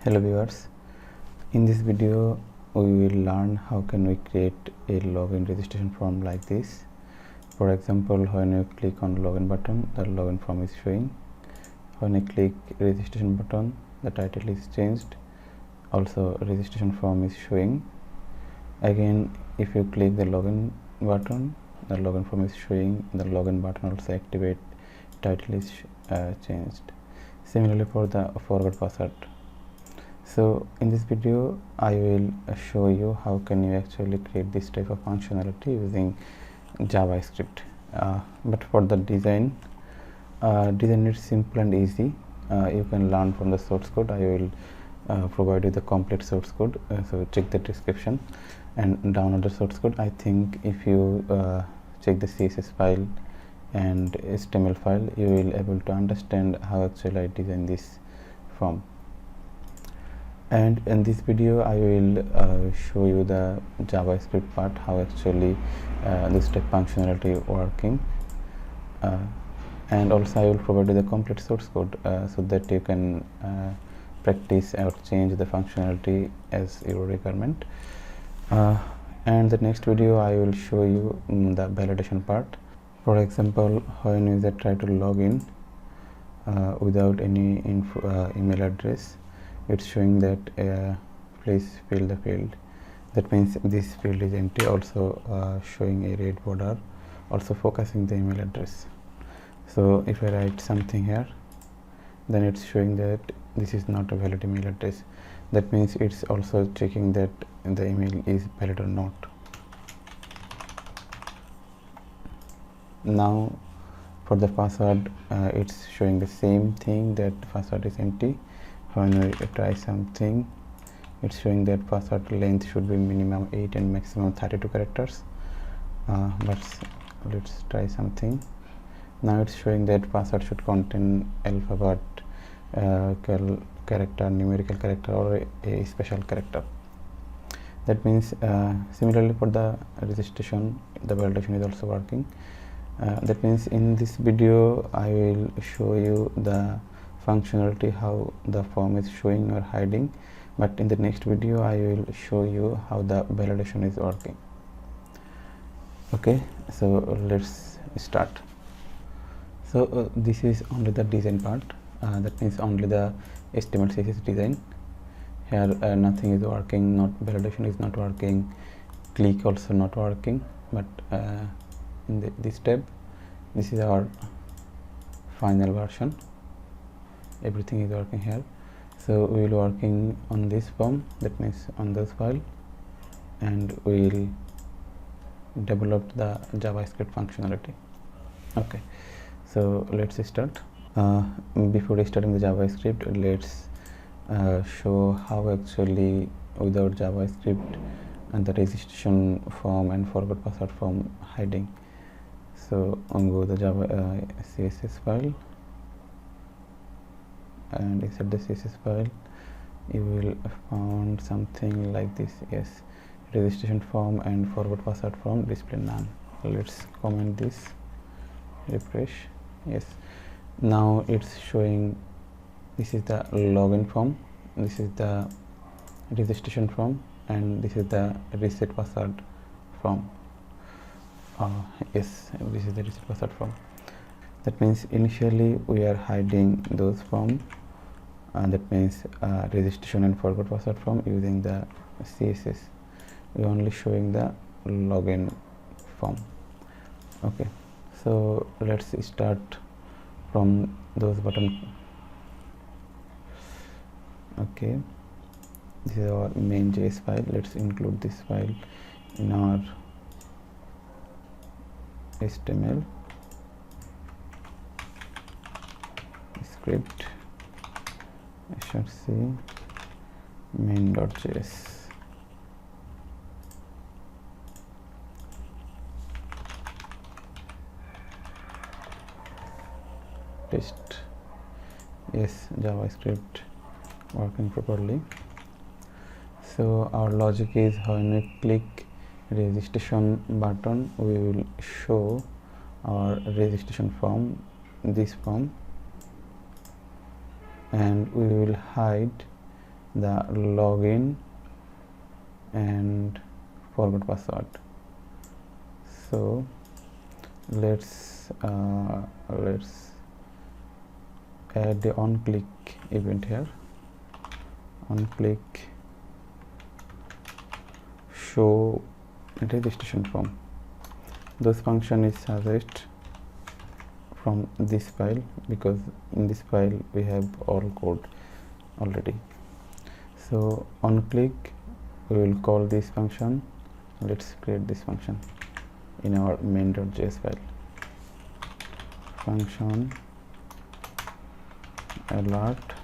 Hello viewers, in this video we will learn how can we create a login registration form like this. For example, when you click on login button, the login form is showing. When I click registration button, the title is changed, also registration form is showing. Again, if you click the login button, the login form is showing, the login button also activate, title is changed. Similarly for the forgot password. So in this video I will show you how can you actually create this type of functionality using JavaScript, but for the design is simple and easy. You can learn from the source code. I will provide you the complete source code, so check the description and download the source code. I think if you check the CSS file and HTML file, you will able to understand how actually I design this form. And in this video I will show you the JavaScript part, how actually this type functionality working, and also I will provide you the complete source code so that you can practice or change the functionality as your requirement. And the next video I will show you the validation part. For example, when user try to log in without any email address, it's showing that please fill the field. That means this field is empty, also showing a red border, also focusing the email address. So if I write something here, then it's showing that this is not a valid email address. That means it's also checking that the email is valid or not. Now for the password, it's showing the same thing, that the password is empty. When we try something, it's showing that password length should be minimum 8 and maximum 32 characters. But let's try something. Now it's showing that password should contain alphabet, character, numerical character, or a special character. That means similarly for the registration, the validation is also working. That means in this video I will show you the functionality, how the form is showing or hiding, but in the next video I will show you how the validation is working. Okay, so let's start. So this is only the design part, that means only the HTML CSS design. Here nothing is working, not validation is not working, click also not working, but in this step, this is our final version. Everything is working here. So we will working on this form, that means on this file, and we will develop the JavaScript functionality. Okay, so let's start. Before starting the JavaScript, let's show how actually without JavaScript and the registration form and forgot password form hiding. So go the Java CSS file, and inside the CSS file you will found something like this. Yes, registration form and forgot password form display none. Let's comment this, refresh. Yes, now it's showing this is the login form, this is the registration form, and this is the reset password form. Yes, this is the reset password form. That means initially we are hiding those forms, that means registration and forgot password form using the CSS. We are only showing the login form. Okay, so let's start from those button. Okay, this is our main.js file. Let's include this file in our HTML script. I should see main.js. Test. Yes, JavaScript working properly. So our logic is when we click registration button, we will show our registration form, this form, and we will hide the login and forgot password. So let's add the on click event here. On click show registration form. Those function is suggest from this file, because in this file we have all code already. So on click we will call this function. Let's create this function in our main.js file. Function alert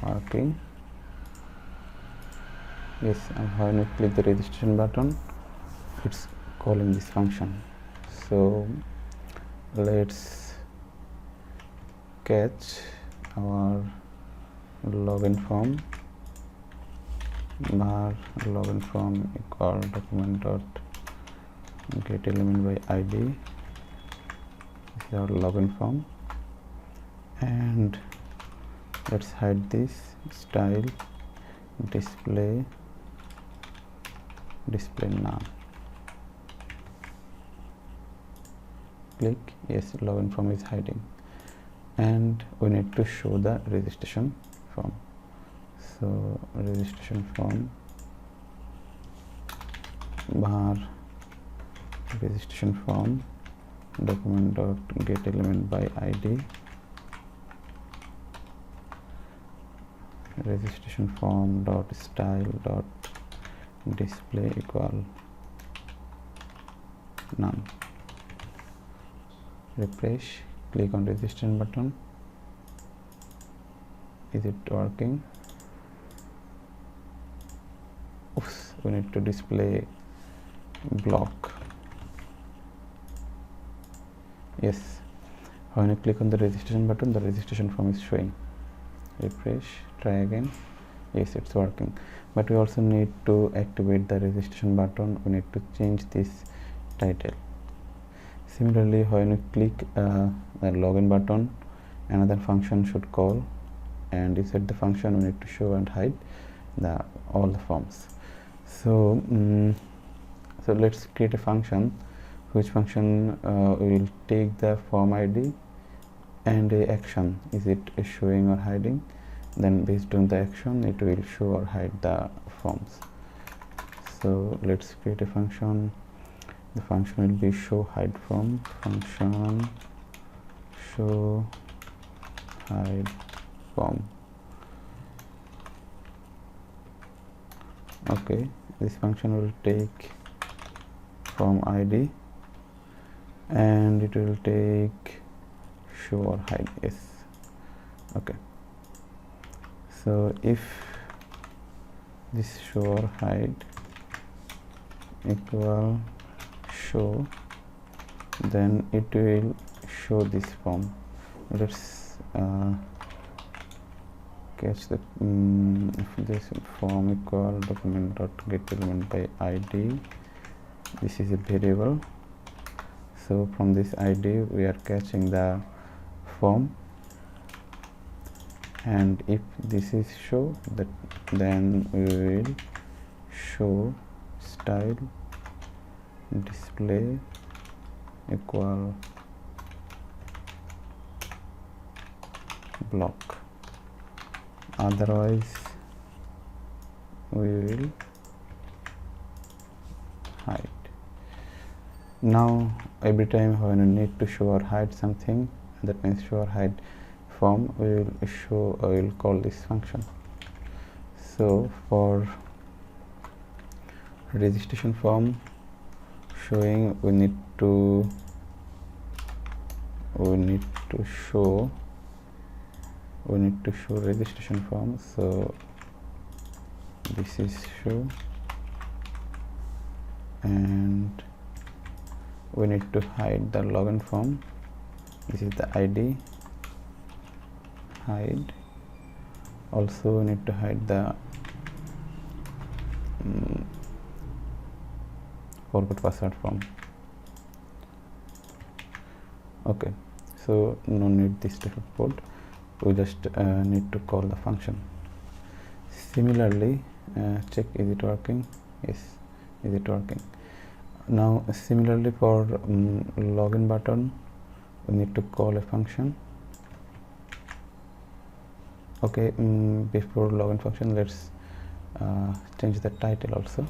working. Yes, and when we click the registration button, it's calling this function. So let's catch our login form, var login form equal document dot get element by id. This is our login form, and let's hide this style display none. Click yes, login form is hiding, and we need to show the registration form. So registration form var registration form document dot get element by id, registration form dot style dot display equal none. Refresh, click on registration button. Is it working? Oops, we need to display block. Yes, when you click on the registration button, the registration form is showing. Refresh, try again. Yes, it's working, but we also need to activate the registration button. We need to change this title. Similarly, when you click the login button, another function should call, and inside the function we need to show and hide all the forms. So so let's create a function, which function will take the form id and a action. Is it showing or hiding? Then based on the action it will show or hide the forms. So let's create a function. The function will be show hide form. Function show hide form. Okay, this function will take form id and it will take show or hide. Yes, okay. So if this show or hide equal show, then it will show this form. Let's catch the if this form equal document dot get element by id. This is a variable, so from this id we are catching the form, and if this is show, that then we will show style display equal block. Otherwise we will hide. Now every time when we need to show or hide something, that means show or hide form, we will call this function. So for registration form showing, we need to show registration form. So this is show, and we need to hide the login form. This is the id hide. Also we need to hide the forgot password form. Okay, so no need this type of code. We just need to call the function. Similarly, check is it working. Yes, is it working. Now similarly for login button, we need to call a function. Okay, before login function, let's change the title also.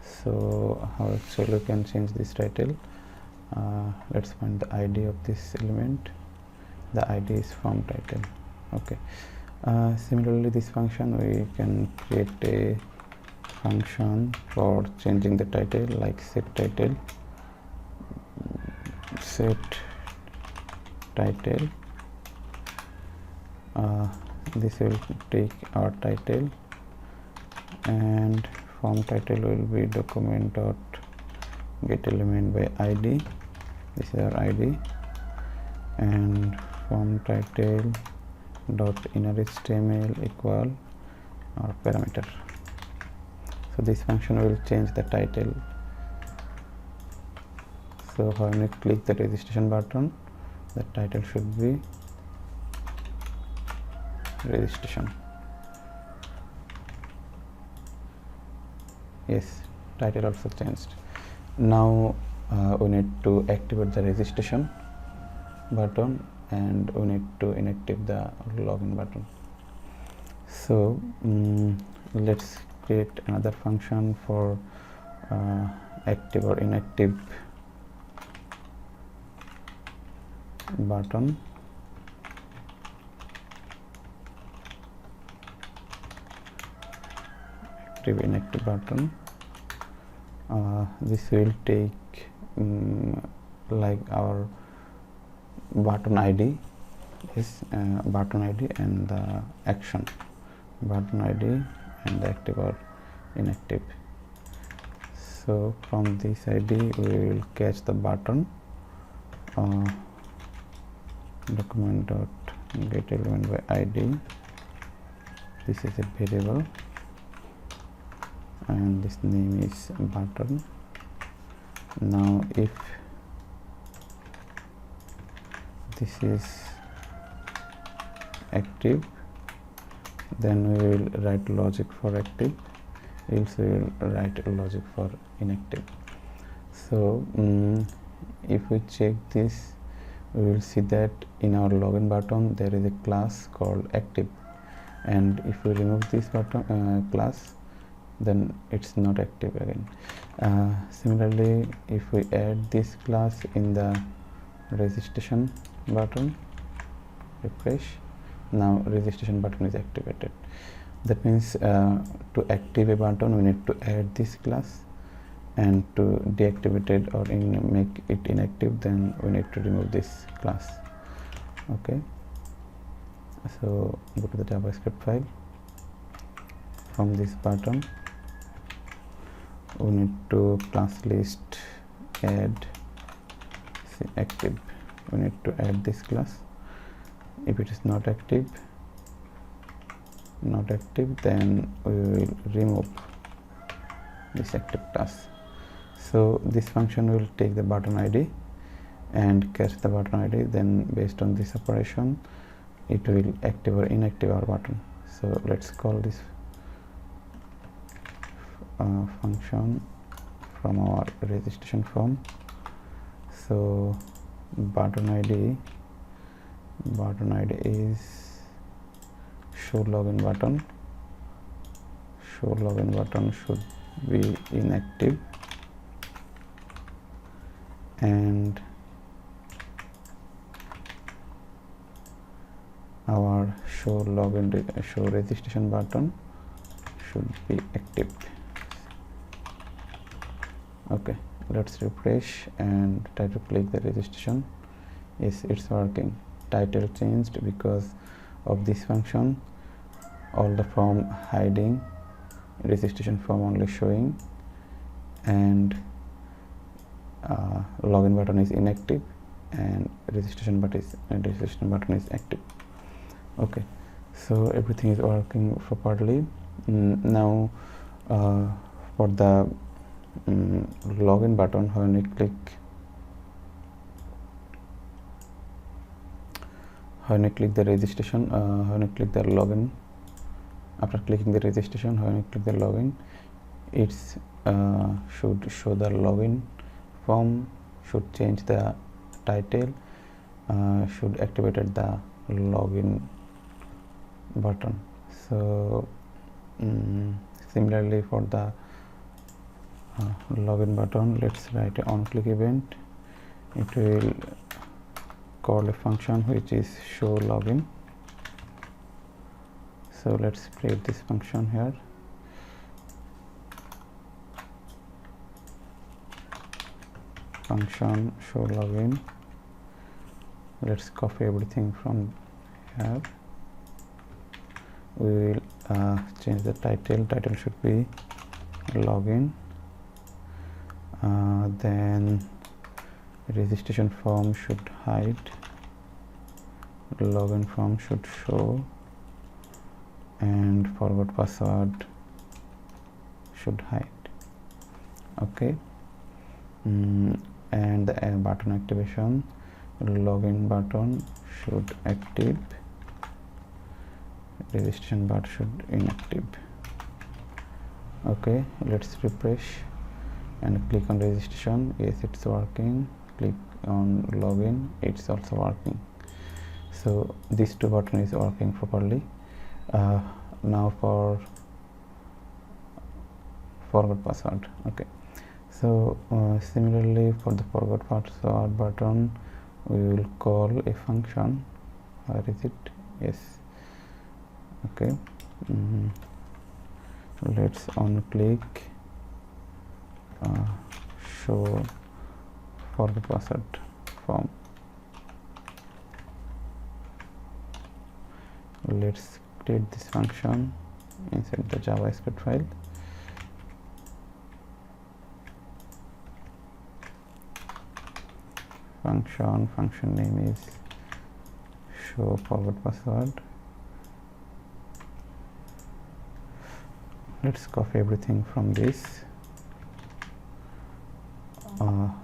So how actually we can change this title? Let's find the ID of this element. The ID is form title. Okay. Similarly, this function, we can create a function for changing the title, like set title. This will take our title, and form title will be document dot get element by ID. This is our ID, and form title dot inner HTML equal our parameter. So this function will change the title. So when we click the registration button, the title should be registration. Yes, title also changed. Now we need to activate the registration button, and we need to inactive the login button. So let's create another function for active or inactive button. Active inactive button. This will take like our button ID is button ID and the action, button ID and the active or inactive. So from this ID we will catch the button, document dot get element by ID. This is a variable and this name is button. Now if this is active, then we will write logic for active, else we will write logic for inactive. So if we check this, we will see that in our login button there is a class called active, and if we remove this button class, then it's not active again. Similarly, if we add this class in the registration button, refresh, now registration button is activated. That means to activate a button we need to add this class, and to deactivate it or make it inactive, then we need to remove this class. Okay, so go to the JavaScript file. From this button we need to class list add active. We need to add this class. If it is not active, then we will remove this active class. So this function will take the button ID and catch the button ID, then based on this operation it will active or inactive our button. So let's call this function from our registration form. So button ID is show login button. Show login button should be inactive, and our show registration button should be active. Okay, let's refresh and try to click the registration. Yes, it's working. Title changed because of this function. All the form hiding, registration form only showing, and login button is inactive, and registration button is active. Okay, so everything is working properly. Now for the login button, when we click the registration, when we click the login After clicking the registration, when you click the login, it's should show the login form, should change the title, should activated the login button. So similarly for the login button, let's write a on click event. It will call a function which is show login. So let's create this function here. Function show login. Let's copy everything from here. We will change the title. Title should be login. Then registration form should hide. Login form should show, and forward password should hide. Okay. And the button activation, login button should active, registration bar should inactive. Okay, let's refresh and click on registration. Yes, it's working. Click on login, it's also working. So these two buttons is working properly. Now for forward password. Okay, so similarly for the forward password button, we will call a function. Where is it? Yes. Okay. Let's on click show forward password form. Let's create this function inside the JavaScript file. Function name is show forward password. Let's copy everything from this.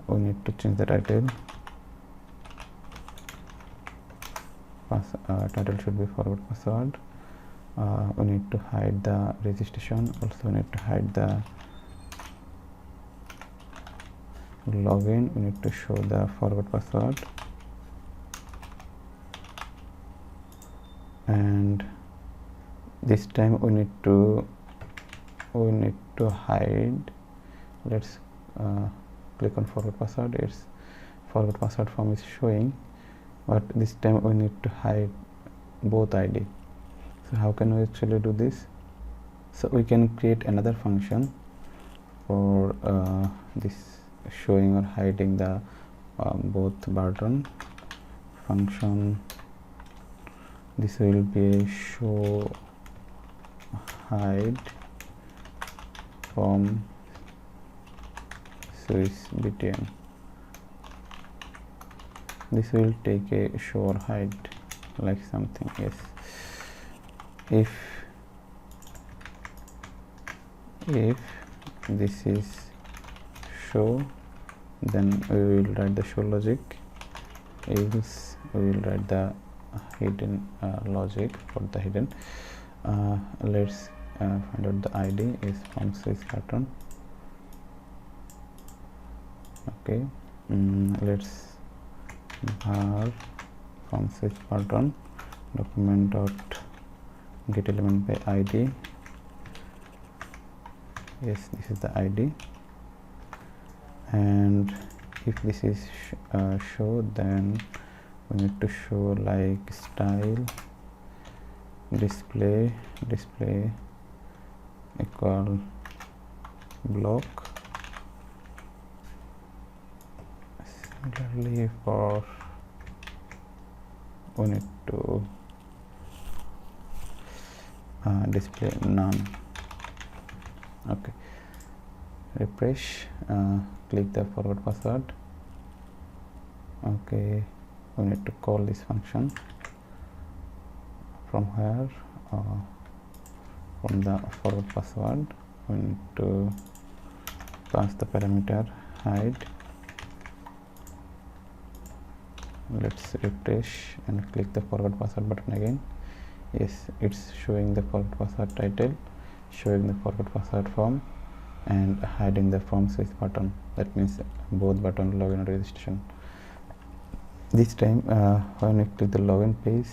We need to change the title. Title should be forward password. We need to hide the registration. Also we need to hide the login. We need to show the forward password, and this time we need to hide. Let's click on forward password. Its forward password form is showing, but this time we need to hide both ID. So how can we actually do this? So we can create another function for this showing or hiding the both button function. This will be a show hide from Swiss BTN. This will take a show or hide like something. Yes, if this is show, then we will write the show logic, else we will write the hidden logic for the hidden. Let's find out the ID is from Swiss pattern. Okay, let's var from Swiss pattern document dot get element by ID. Yes, this is the ID, and if this is show, then we need to show like style display equal block. Similarly for we need to display none. Okay, refresh, click the forward password. Okay, we need to call this function from here. From the forward password we need to pass the parameter hide. Let's refresh and click the forward password button again. Yes, it's showing the forgot password title, showing the forgot password form, and hiding the form switch button. That means both button, login and registration. This time when we click the login page,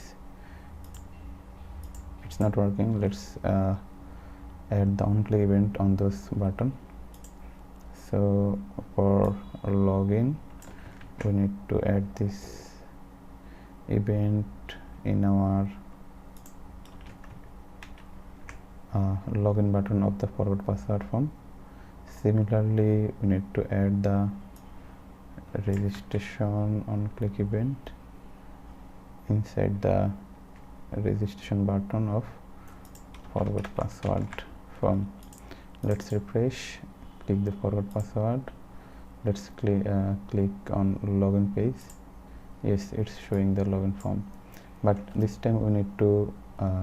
it's not working. Let's add the on-click event on this button. So for login, we need to add this event in our login button of the forward password form. Similarly, we need to add the registration on click event inside the registration button of forward password form. Let's refresh, click the forward password. Let's click on login page. Yes, it's showing the login form, but this time we need to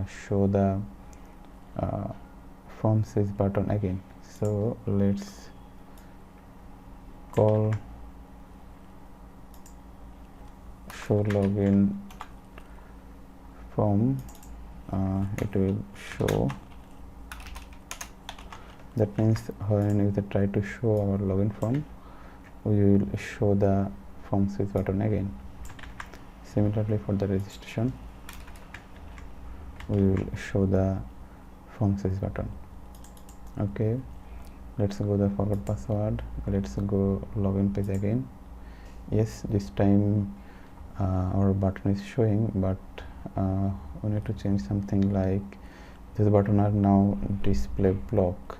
show the form switch button again. So let's call show login form. It will show. That means when we try to show our login form, we will show the form switch button again. Similarly, for the registration, we will show the form switch button. Okay, let's go the forward password. Let's go login page again. Yes, this time our button is showing, but we need to change something like this button are now display block.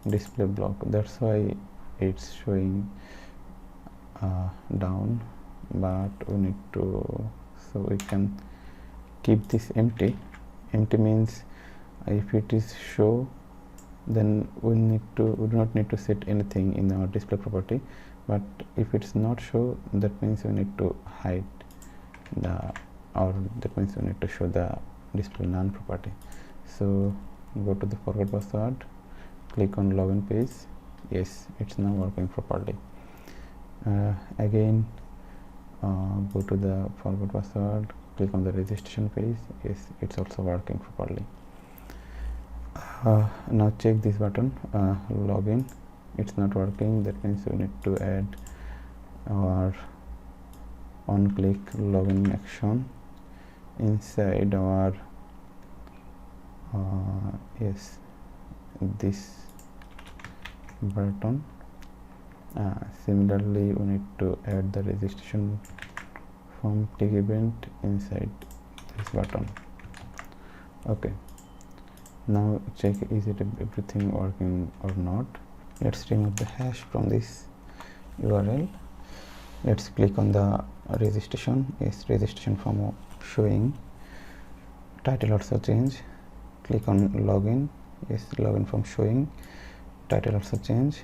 That's why it's showing down, but we need to, so we can keep this empty. Empty means if it is show, then we do not need to set anything in our display property. But if it's not show, that means we need to hide that means we need to show the display none property. So go to the forward password, click on login page. Yes, it's now working properly. Again, go to the forward password, click on the registration page. Yes, it's also working properly. Now check this button, login. It's not working. That means we need to add our on-click login action inside our yes, this button. Similarly, we need to add the registration form click event inside this button. Okay, now check is it everything working or not. Let's remove the hash from this URL. Let's click on the registration. Yes, registration form showing. Title also change. Click on login. Yes, login form showing. Title also change.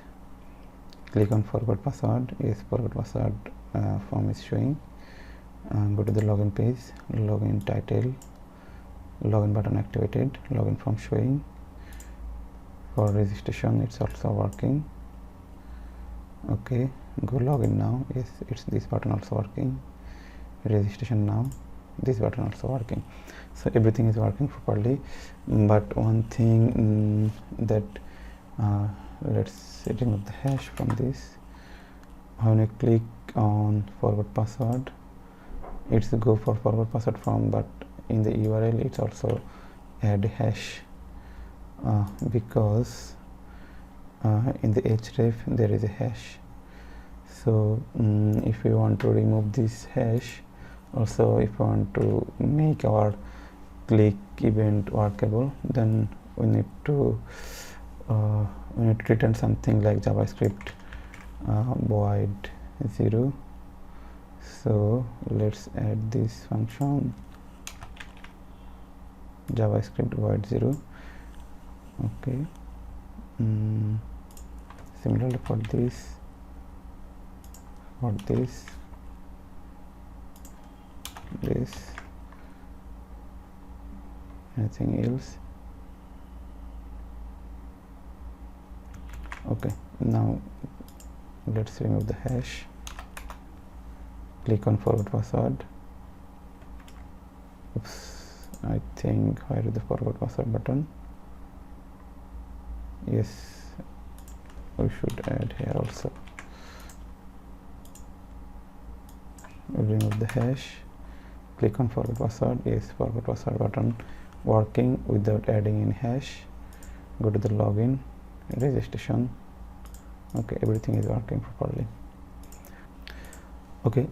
Click on forward password. Yes, forward password form is showing. Go to the login page. Login title. Login button activated. Login form showing. For registration, it's also working. Okay, go login now. Yes, it's this button also working. Registration now, this button also working. So everything is working properly. But one thing that let's remove the hash from this. When you click on forward password, it's go for forward password form, but in the URL it's also add hash because in the href there is a hash. So if we want to remove this hash, also if we want to make our click event workable, then we need to return something like JavaScript void 0. So let's add this function JavaScript void 0. Okay, similarly for this, anything else. Okay, now let's remove the hash. Click on forward password. Oops, I think where is the forgot password button? Yes, we should add here also. We'll remove the hash, click on forgot password. Yes, forgot password button working without adding any hash. Go to the login, registration. Okay, everything is working properly. Okay,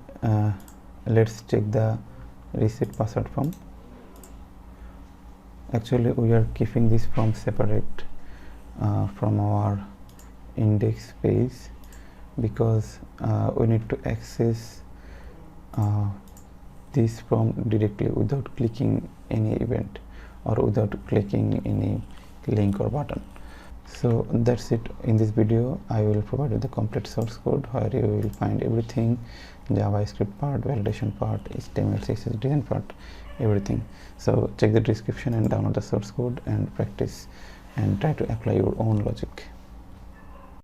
let's check the reset password form. Actually, we are keeping this form separate from our index page because we need to access this form directly without clicking any event or without clicking any link or button. So that's it. In this video I will provide you the complete source code where you will find everything: JavaScript part, validation part, HTML CSS design part, everything. So check the description and download the source code and practice and try to apply your own logic.